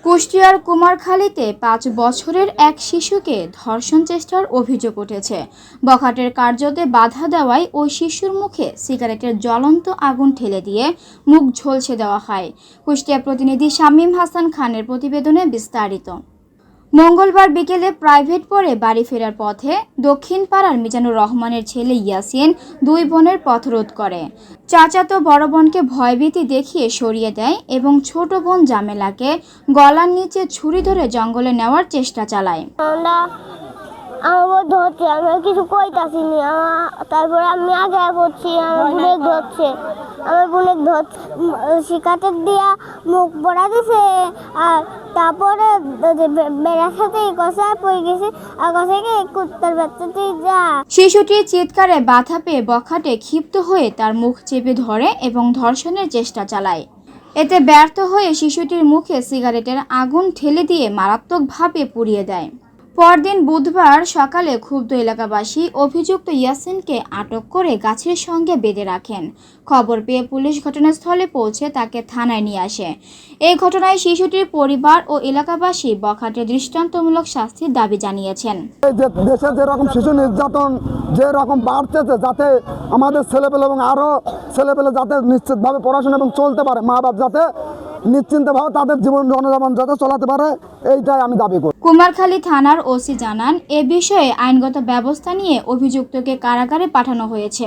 কুষ্টিয়ার কুমারখালীতে ৫ বছরের এক শিশুকে ধর্ষণ চেষ্টার অভিযোগ উঠেছে। বখাটের কার্যতে বাধা দেওয়ায় ওই শিশুর মুখে সিগারেটের জ্বলন্ত আগুন ঠেলে দিয়ে মুখ ঝলসে দেওয়া হয়। কুষ্টিয়া প্রতিনিধি শামীম হাসান খানের প্রতিবেদনে বিস্তারিত। মঙ্গলবার বিকেলে প্রাইভেট পড়ে বাড়ি ফেরার পথে দক্ষিণ পাড়ার মিজানুর রহমানের ছেলে ইয়াসিন দুই বোনের পথরোধ করে। চাচাতো বড় বোনকে ভয়ভীতি দেখিয়ে সরিয়ে দেয় এবং ছোট বোন জামেলাকে গলার নিচে ছুরি ধরে জঙ্গলে নেওয়ার চেষ্টা চালায়। আমার ধরছে, আমি কিছু কইতাছি না। তারপরে আমি আগে করছি, আমার বোনের ধরছে শিকাটের দিয়া মুখ পড়া দিছে। আর তারপরে বেড়ার সাথে কষায় পড়ে গেছে, আর কষাকে কুত্তার বাচ্চাটি যা। শিশুটির চিৎকারে বাধা পেয়ে বখাটে ক্ষিপ্ত হয়ে তার মুখ চেপে ধরে এবং ধর্ষণের চেষ্টা চালায়। এতে ব্যর্থ হয়ে শিশুটির মুখে সিগারেটের আগুন ঠেলে দিয়ে মারাত্মকভাবে পুড়িয়ে দেয়। পরদিন বুধবার সকালে ক্ষুব্ধ এলাকাবাসী অভিযুক্ত ইয়াসিনকে আটক করে গাছের সঙ্গে বেঁধে রাখেন। খবর পেয়ে পুলিশ ঘটনাস্থলে পৌঁছে তাকে থানায় নিয়ে আসে। এই ঘটনায় শিশুটির পরিবার ও এলাকাবাসী বখাটের দৃষ্টান্তমূলক শাস্তির দাবি জানিয়েছেন। দেশে যেরকম শিশু নির্যাতন যেরকম বাড়তেছে, যাতে আমাদের ছেলেপেলে এবং আরও ছেলেপেলে যাতে নিশ্চিতভাবে পড়াশোনা এবং চলতে পারে, মা বাপ যাতে নিশ্চিন্তভাবে তাদের জীবন জনজীবন যাতে চলাতে পারে, এইটাই আমি দাবি করি। কুমারখালী থানার ওসি জানান, এ বিষয়ে আইনগত ব্যবস্থা নিয়ে অভিযুক্তকে কারাগারে পাঠানো হয়েছে।